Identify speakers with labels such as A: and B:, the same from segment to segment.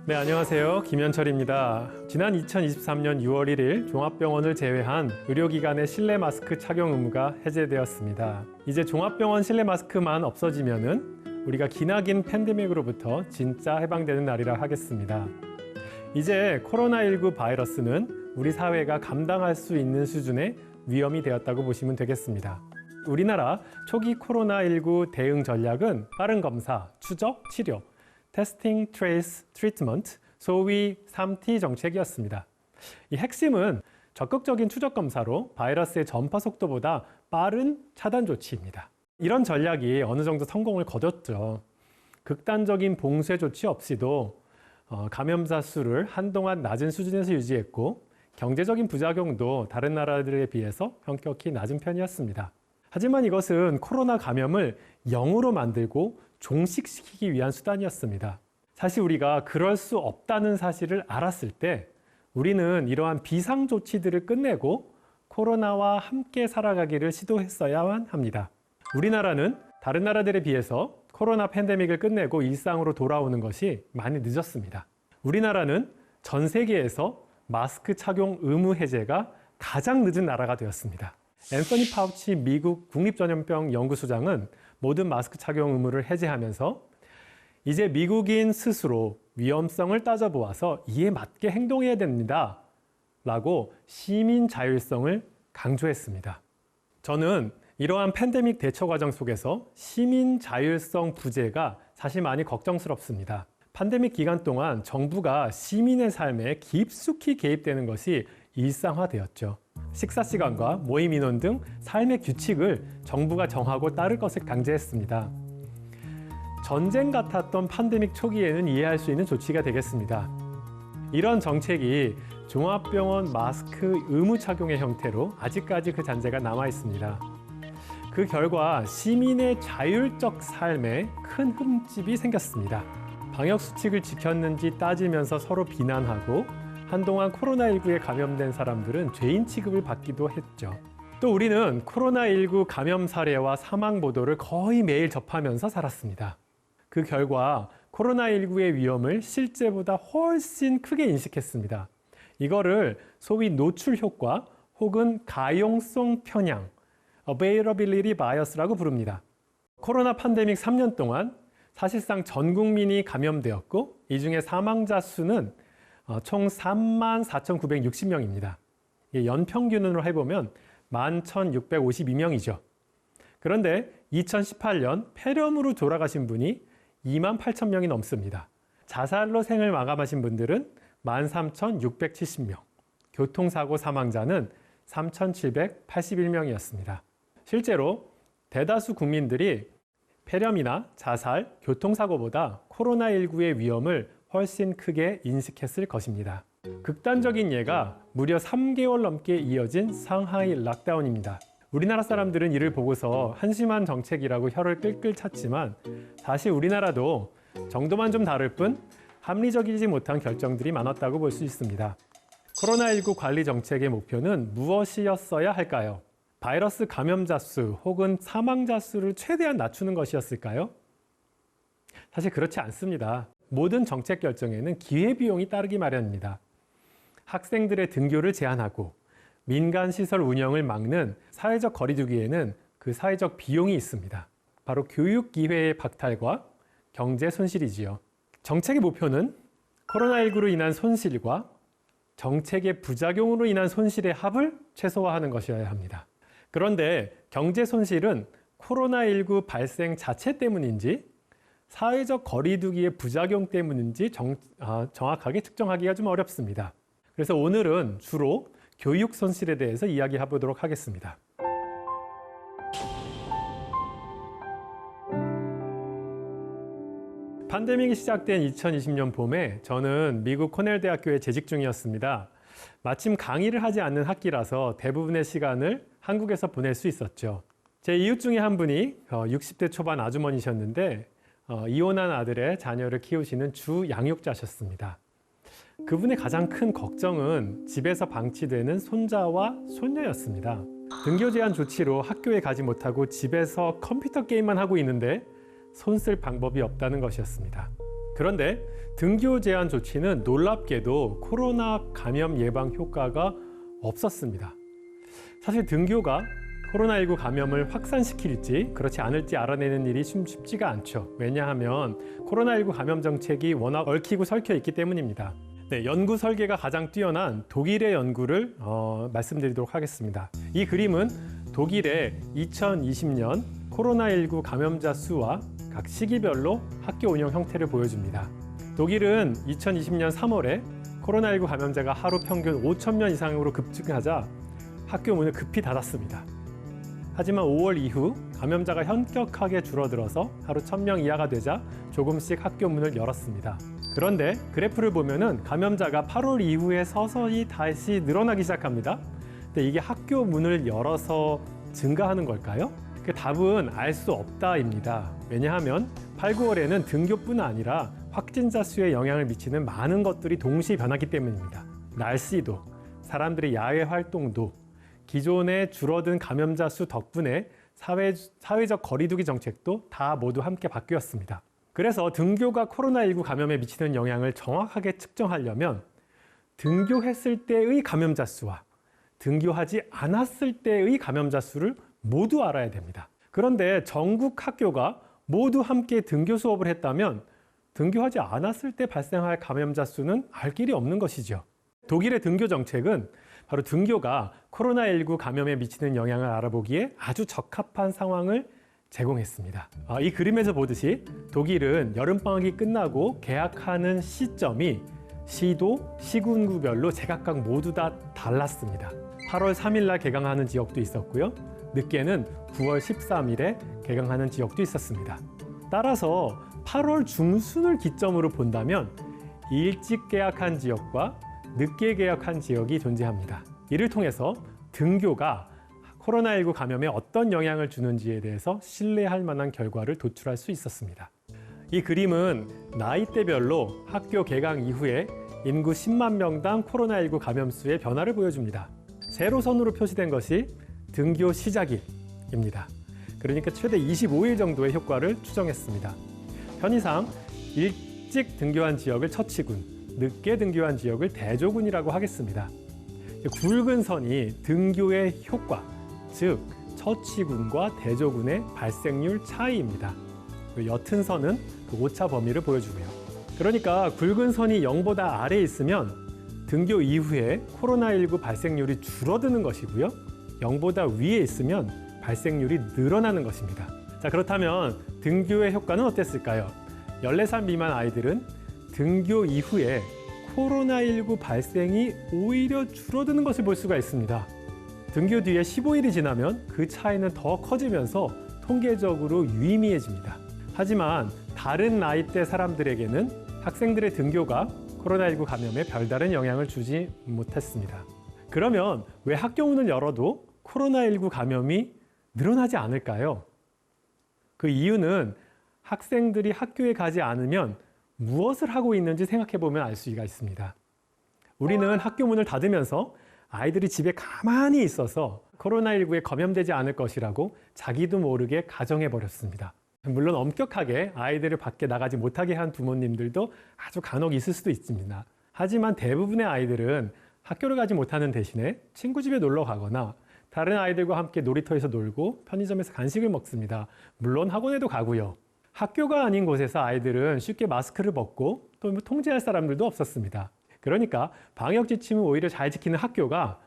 A: 네, 안녕하세요. 김현철입니다. 지난 2023년 6월 1일 종합병원을 제외한 의료기관의 실내 마스크 착용 의무가 해제되었습니다. 이제 종합병원 실내 마스크만 없어지면은 우리가 기나긴 팬데믹으로부터 진짜 해방되는 날이라 하겠습니다. 이제 코로나19 바이러스는 우리 사회가 감당할 수 있는 수준의 위험이 되었다고 보시면 되겠습니다. 우리나라 초기 코로나19 대응 전략은 빠른 검사, 추적, 치료, 테스팅, 트레이스, 트리트먼트, 소위 3T 정책이었습니다. 이 핵심은 적극적인 추적 검사로 바이러스의 전파 속도보다 빠른 차단 조치입니다. 이런 전략이 어느 정도 성공을 거뒀죠. 극단적인 봉쇄 조치 없이도 감염자 수를 한동안 낮은 수준에서 유지했고 경제적인 부작용도 다른 나라들에 비해서 현격히 낮은 편이었습니다. 하지만 이것은 코로나 감염을 0으로 만들고 종식시키기 위한 수단이었습니다. 사실 우리가 그럴 수 없다는 사실을 알았을 때 우리는 이러한 비상조치들을 끝내고 코로나와 함께 살아가기를 시도했어야만 합니다. 우리나라는 다른 나라들에 비해서 코로나 팬데믹을 끝내고 일상으로 돌아오는 것이 많이 늦었습니다. 우리나라는 전 세계에서 마스크 착용 의무 해제가 가장 늦은 나라가 되었습니다. 앤서니 파우치 미국 국립전염병 연구소장은 모든 마스크 착용 의무를 해제하면서 이제 미국인 스스로 위험성을 따져보아서 이에 맞게 행동해야 됩니다 라고 시민 자율성을 강조했습니다. 저는 이러한 팬데믹 대처 과정 속에서 시민 자율성 부재가 사실 많이 걱정스럽습니다. 팬데믹 기간 동안 정부가 시민의 삶에 깊숙이 개입되는 것이 일상화되었죠. 식사 시간과 모임 인원 등 삶의 규칙을 정부가 정하고 따를 것을 강제했습니다. 전쟁 같았던 팬데믹 초기에는 이해할 수 있는 조치가 되겠습니다. 이런 정책이 종합병원 마스크 의무 착용의 형태로 아직까지 그 잔재가 남아 있습니다. 그 결과 시민의 자율적 삶에 큰 흠집이 생겼습니다. 방역 수칙을 지켰는지 따지면서 서로 비난하고 한동안 코로나19에 감염된 사람들은 죄인 취급을 받기도 했죠. 또 우리는 코로나19 감염 사례와 사망 보도를 거의 매일 접하면서 살았습니다. 그 결과 코로나19의 위험을 실제보다 훨씬 크게 인식했습니다. 이거를 소위 노출 효과 혹은 가용성 편향, availability bias라고 부릅니다. 코로나 팬데믹 3년 동안 사실상 전 국민이 감염되었고 이 중에 사망자 수는 총 34,960명입니다. 연평균으로 해보면 11,652명이죠. 그런데 2018년 폐렴으로 돌아가신 분이 28,000명이 넘습니다. 자살로 생을 마감하신 분들은 13,670명, 교통사고 사망자는 3,781명이었습니다. 실제로 대다수 국민들이 폐렴이나 자살, 교통사고보다 코로나19의 위험을 훨씬 크게 인식했을 것입니다. 극단적인 예가 무려 3개월 넘게 이어진 상하이 락다운입니다. 우리나라 사람들은 이를 보고서 한심한 정책이라고 혀를 끌끌 찼지만 사실 우리나라도 정도만 좀 다를 뿐 합리적이지 못한 결정들이 많았다고 볼 수 있습니다. 코로나19 관리 정책의 목표는 무엇이었어야 할까요? 바이러스 감염자 수 혹은 사망자 수를 최대한 낮추는 것이었을까요? 사실 그렇지 않습니다. 모든 정책 결정에는 기회비용이 따르기 마련입니다. 학생들의 등교를 제한하고 민간시설 운영을 막는 사회적 거리두기에는 그 사회적 비용이 있습니다. 바로 교육기회의 박탈과 경제 손실이지요. 정책의 목표는 코로나19로 인한 손실과 정책의 부작용으로 인한 손실의 합을 최소화하는 것이어야 합니다. 그런데 경제 손실은 코로나19 발생 자체 때문인지 사회적 거리두기의 부작용 때문인지 정확하게 측정하기가 좀 어렵습니다. 그래서 오늘은 주로 교육 손실에 대해서 이야기해 보도록 하겠습니다. 팬데믹이 시작된 2020년 봄에 저는 미국 코넬 대학교에 재직 중이었습니다. 마침 강의를 하지 않는 학기라서 대부분의 시간을 한국에서 보낼 수 있었죠. 제 이웃 중에 한 분이 60대 초반 아주머니셨는데 이혼한 아들의 자녀를 키우시는 주 양육자셨습니다. 그분의 가장 큰 걱정은 집에서 방치되는 손자와 손녀였습니다. 등교 제한 조치로 학교에 가지 못하고 집에서 컴퓨터 게임만 하고 있는데 손 쓸 방법이 없다는 것이었습니다. 그런데 등교 제한 조치는 놀랍게도 코로나 감염 예방 효과가 없었습니다. 사실 등교가 코로나19 감염을 확산시킬지 그렇지 않을지 알아내는 일이 쉽지가 않죠. 왜냐하면 코로나19 감염 정책이 워낙 얽히고 설켜 있기 때문입니다. 네, 연구 설계가 가장 뛰어난 독일의 연구를 말씀드리도록 하겠습니다. 이 그림은 독일의 2020년 코로나19 감염자 수와 각 시기별로 학교 운영 형태를 보여줍니다. 독일은 2020년 3월에 코로나19 감염자가 하루 평균 5,000명 이상으로 급증하자 학교 문을 급히 닫았습니다. 하지만 5월 이후 감염자가 현격하게 줄어들어서 하루 1,000명 이하가 되자 조금씩 학교 문을 열었습니다. 그런데 그래프를 보면은 감염자가 8월 이후에 서서히 다시 늘어나기 시작합니다. 근데 이게 학교 문을 열어서 증가하는 걸까요? 그 답은 알 수 없다입니다. 왜냐하면 8, 9월에는 등교뿐 아니라 확진자 수에 영향을 미치는 많은 것들이 동시에 변하기 때문입니다. 날씨도, 사람들의 야외 활동도, 기존에 줄어든 감염자 수 덕분에 사회적 거리두기 정책도 다 모두 함께 바뀌었습니다. 그래서 등교가 코로나19 감염에 미치는 영향을 정확하게 측정하려면 등교했을 때의 감염자 수와 등교하지 않았을 때의 감염자 수를 모두 알아야 됩니다. 그런데 전국 학교가 모두 함께 등교 수업을 했다면 등교하지 않았을 때 발생할 감염자 수는 알 길이 없는 것이죠. 독일의 등교 정책은 바로 등교가 코로나19 감염에 미치는 영향을 알아보기에 아주 적합한 상황을 제공했습니다. 이 그림에서 보듯이 독일은 여름방학이 끝나고 개학하는 시점이 시도, 시군구별로 제각각 모두 다 달랐습니다. 8월 3일 날 개강하는 지역도 있었고요. 늦게는 9월 13일에 개강하는 지역도 있었습니다. 따라서 8월 중순을 기점으로 본다면 일찍 개학한 지역과 늦게 개학한 지역이 존재합니다. 이를 통해서 등교가 코로나19 감염에 어떤 영향을 주는지에 대해서 신뢰할 만한 결과를 도출할 수 있었습니다. 이 그림은 나이대별로 학교 개강 이후에 인구 10만 명당 코로나19 감염 수의 변화를 보여줍니다. 세로선으로 표시된 것이 등교 시작일입니다. 그러니까 최대 25일 정도의 효과를 추정했습니다. 편의상 일찍 등교한 지역을 첫 시군, 늦게 등교한 지역을 대조군이라고 하겠습니다. 굵은 선이 등교의 효과, 즉 첫 시군과 대조군의 발생률 차이입니다. 옅은 선은 그 오차 범위를 보여주고요. 그러니까 굵은 선이 0보다 아래에 있으면 등교 이후에 코로나19 발생률이 줄어드는 것이고요. 0보다 위에 있으면 발생률이 늘어나는 것입니다. 자, 그렇다면 등교의 효과는 어땠을까요? 14살 미만 아이들은 등교 이후에 코로나19 발생이 오히려 줄어드는 것을 볼 수가 있습니다. 등교 뒤에 15일이 지나면 그 차이는 더 커지면서 통계적으로 유의미해집니다. 하지만 다른 나이대 사람들에게는 학생들의 등교가 코로나19 감염에 별다른 영향을 주지 못했습니다. 그러면 왜 학교 문을 열어도 코로나19 감염이 늘어나지 않을까요? 그 이유는 학생들이 학교에 가지 않으면 무엇을 하고 있는지 생각해 보면 알 수가 있습니다. 우리는 학교 문을 닫으면서 아이들이 집에 가만히 있어서 코로나19에 감염되지 않을 것이라고 자기도 모르게 가정해 버렸습니다. 물론 엄격하게 아이들을 밖에 나가지 못하게 한 부모님들도 아주 간혹 있을 수도 있습니다. 하지만 대부분의 아이들은 학교를 가지 못하는 대신에 친구 집에 놀러 가거나 다른 아이들과 함께 놀이터에서 놀고 편의점에서 간식을 먹습니다. 물론 학원에도 가고요. 학교가 아닌 곳에서 아이들은 쉽게 마스크를 벗고 또 통제할 사람들도 없었습니다. 그러니까 방역 지침을 오히려 잘 지키는 학교가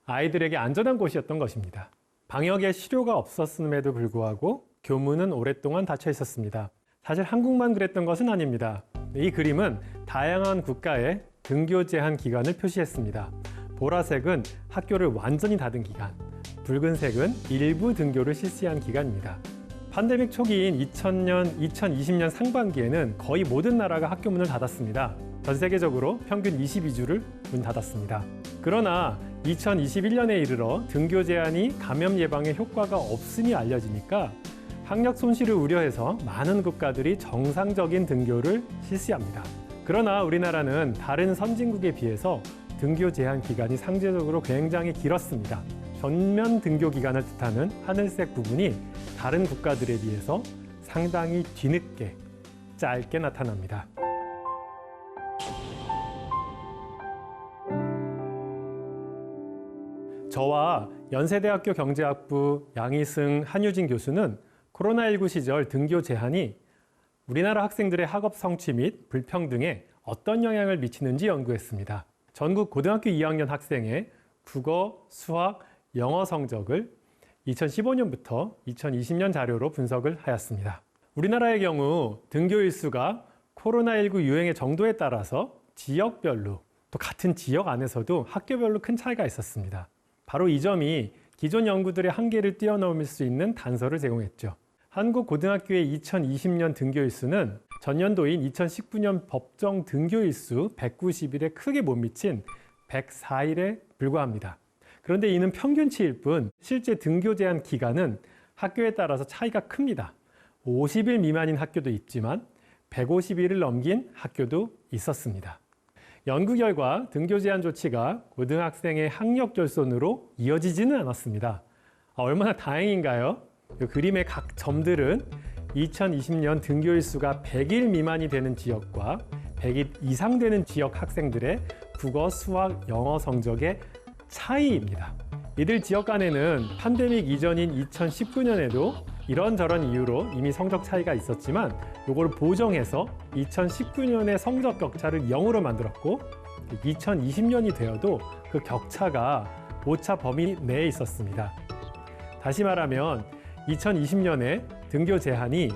A: 아이들에게 안전한 곳이었던 것입니다. 방역에 실효가 없었음에도 불구하고 교문은 오랫동안 닫혀 있었습니다. 사실 한국만 그랬던 것은 아닙니다. 이 그림은 다양한 국가의 등교 제한 기간을 표시했습니다. 보라색은 학교를 완전히 닫은 기간, 붉은색은 일부 등교를 실시한 기간입니다. 팬데믹 초기인 2000년, 2020년 상반기에는 거의 모든 나라가 학교 문을 닫았습니다. 전 세계적으로 평균 22주를 문 닫았습니다. 그러나 2021년에 이르러 등교 제한이 감염 예방에 효과가 없음이 알려지니까 학력 손실을 우려해서 많은 국가들이 정상적인 등교를 실시합니다. 그러나 우리나라는 다른 선진국에 비해서 등교 제한 기간이 상대적으로 굉장히 길었습니다. 전면 등교 기간을 뜻하는 하늘색 부분이 다른 국가들에 비해서 상당히 뒤늦게, 짧게 나타납니다. 저와 연세대학교 경제학부 양희승, 한유진 교수는 코로나19 시절 등교 제한이 우리나라 학생들의 학업 성취 및 불평등에 어떤 영향을 미치는지 연구했습니다. 전국 고등학교 2학년 학생의 국어, 수학, 영어 성적을 2015년부터 2020년 자료로 분석을 하였습니다. 우리나라의 경우 등교 일수가 코로나19 유행의 정도에 따라서 지역별로 또 같은 지역 안에서도 학교별로 큰 차이가 있었습니다. 바로 이 점이 기존 연구들의 한계를 뛰어넘을 수 있는 단서를 제공했죠. 한국 고등학교의 2020년 등교 일수는 전년도인 2019년 법정 등교 일수 190일에 크게 못 미친 104일에 불과합니다. 그런데 이는 평균치일 뿐 실제 등교 제한 기간은 학교에 따라서 차이가 큽니다. 50일 미만인 학교도 있지만 150일을 넘긴 학교도 있었습니다. 연구 결과 등교 제한 조치가 고등학생의 학력 결손으로 이어지지는 않았습니다. 얼마나 다행인가요? 이 그림의 각 점들은 2020년 등교 일수가 100일 미만이 되는 지역과 100일 이상 되는 지역 학생들의 국어, 수학, 영어 성적의 차이입니다. 이들 지역 간에는 팬데믹 이전인 2019년에도 이런저런 이유로 이미 성적 차이가 있었지만 이걸 보정해서 2019년의 성적 격차를 0으로 만들었고 2020년이 되어도 그 격차가 오차 범위 내에 있었습니다. 다시 말하면 2020년에 등교 제한이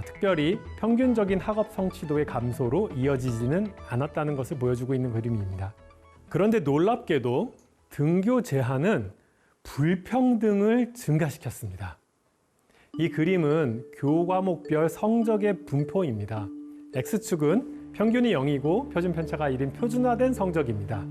A: 특별히 평균적인 학업 성취도의 감소로 이어지지는 않았다는 것을 보여주고 있는 그림입니다. 그런데 놀랍게도 등교 제한은 불평등을 증가시켰습니다. 이 그림은 교과목별 성적의 분포입니다. X축은 평균이 0이고 표준 편차가 1인 표준화된 성적입니다.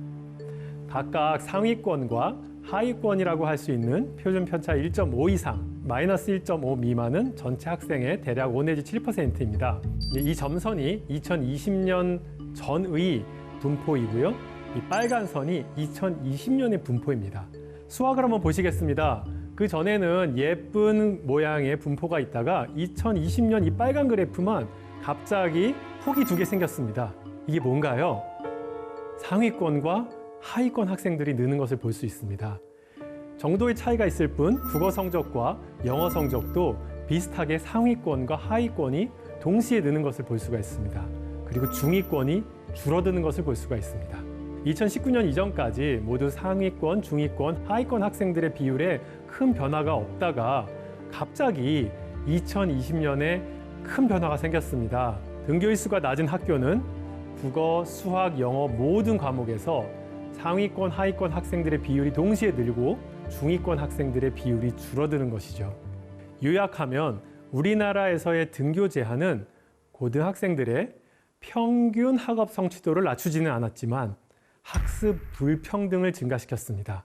A: 각각 상위권과 하위권이라고 할 수 있는 표준 편차 1.5 이상, 마이너스 1.5 미만은 전체 학생의 대략 5 내지 7%입니다. 이 점선이 2020년 전의 분포이고요. 이 빨간 선이 2020년의 분포입니다. 수학을 한번 보시겠습니다. 그 전에는 예쁜 모양의 분포가 있다가 2020년 이 빨간 그래프만 갑자기 폭이 2개 생겼습니다. 이게 뭔가요? 상위권과 하위권 학생들이 느는 것을 볼 수 있습니다. 정도의 차이가 있을 뿐 국어 성적과 영어 성적도 비슷하게 상위권과 하위권이 동시에 느는 것을 볼 수가 있습니다. 그리고 중위권이 줄어드는 것을 볼 수가 있습니다. 2019년 이전까지 모두 상위권, 중위권, 하위권 학생들의 비율에 큰 변화가 없다가 갑자기 2020년에 큰 변화가 생겼습니다. 등교 일수가 낮은 학교는 국어, 수학, 영어 모든 과목에서 상위권, 하위권 학생들의 비율이 동시에 늘고 중위권 학생들의 비율이 줄어드는 것이죠. 요약하면 우리나라에서의 등교 제한은 고등학생들의 평균 학업 성취도를 낮추지는 않았지만 학습 불평등을 증가시켰습니다.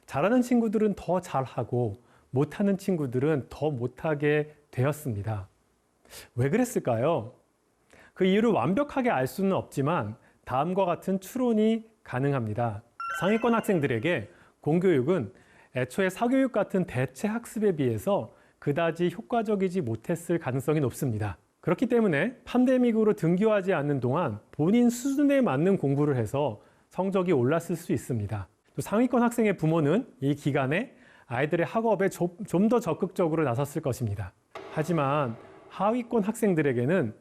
A: 잘하는 친구들은 더 잘하고 못하는 친구들은 더 못하게 되었습니다. 왜 그랬을까요? 그 이유를 완벽하게 알 수는 없지만 다음과 같은 추론이 가능합니다. 상위권 학생들에게 공교육은 애초에 사교육 같은 대체 학습에 비해서 그다지 효과적이지 못했을 가능성이 높습니다. 그렇기 때문에 팬데믹으로 등교하지 않는 동안 본인 수준에 맞는 공부를 해서 성적이 올랐을 수 있습니다. 또 상위권 학생의 부모는 이 기간에 아이들의 학업에 좀 더 적극적으로 나섰을 것입니다. 하지만 하위권 학생들에게는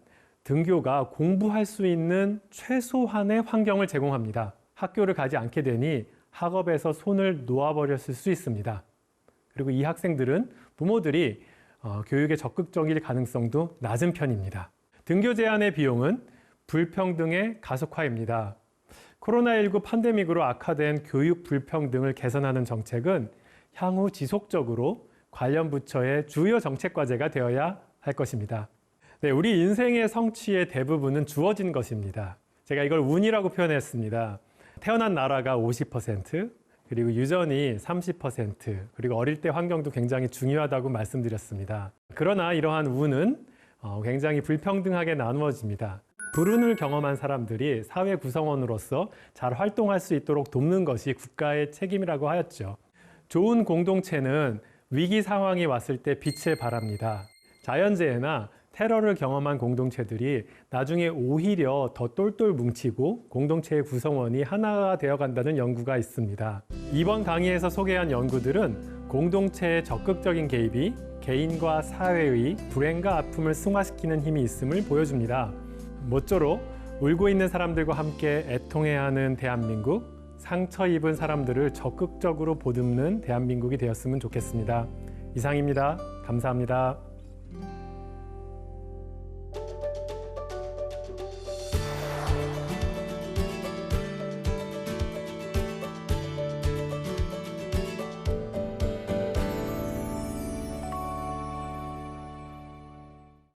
A: 등교가 공부할 수 있는 최소한의 환경을 제공합니다. 학교를 가지 않게 되니 학업에서 손을 놓아버렸을 수 있습니다. 그리고 이 학생들은 부모들이 교육에 적극적일 가능성도 낮은 편입니다. 등교 제한의 비용은 불평등의 가속화입니다. 코로나19 팬데믹으로 악화된 교육 불평등을 개선하는 정책은 향후 지속적으로 관련 부처의 주요 정책 과제가 되어야 할 것입니다. 네, 우리 인생의 성취의 대부분은 주어진 것입니다. 제가 이걸 운이라고 표현했습니다. 태어난 나라가 50%, 그리고 유전이 30%, 그리고 어릴 때 환경도 굉장히 중요하다고 말씀드렸습니다. 그러나 이러한 운은 굉장히 불평등하게 나누어집니다. 불운을 경험한 사람들이 사회 구성원으로서 잘 활동할 수 있도록 돕는 것이 국가의 책임이라고 하였죠. 좋은 공동체는 위기 상황이 왔을 때 빛을 발합니다. 자연재해나 테러를 경험한 공동체들이 나중에 오히려 더 똘똘 뭉치고 공동체의 구성원이 하나가 되어간다는 연구가 있습니다. 이번 강의에서 소개한 연구들은 공동체의 적극적인 개입이 개인과 사회의 불행과 아픔을 승화시키는 힘이 있음을 보여줍니다. 모쪼록 울고 있는 사람들과 함께 애통해야 하는 대한민국, 상처 입은 사람들을 적극적으로 보듬는 대한민국이 되었으면 좋겠습니다. 이상입니다. 감사합니다.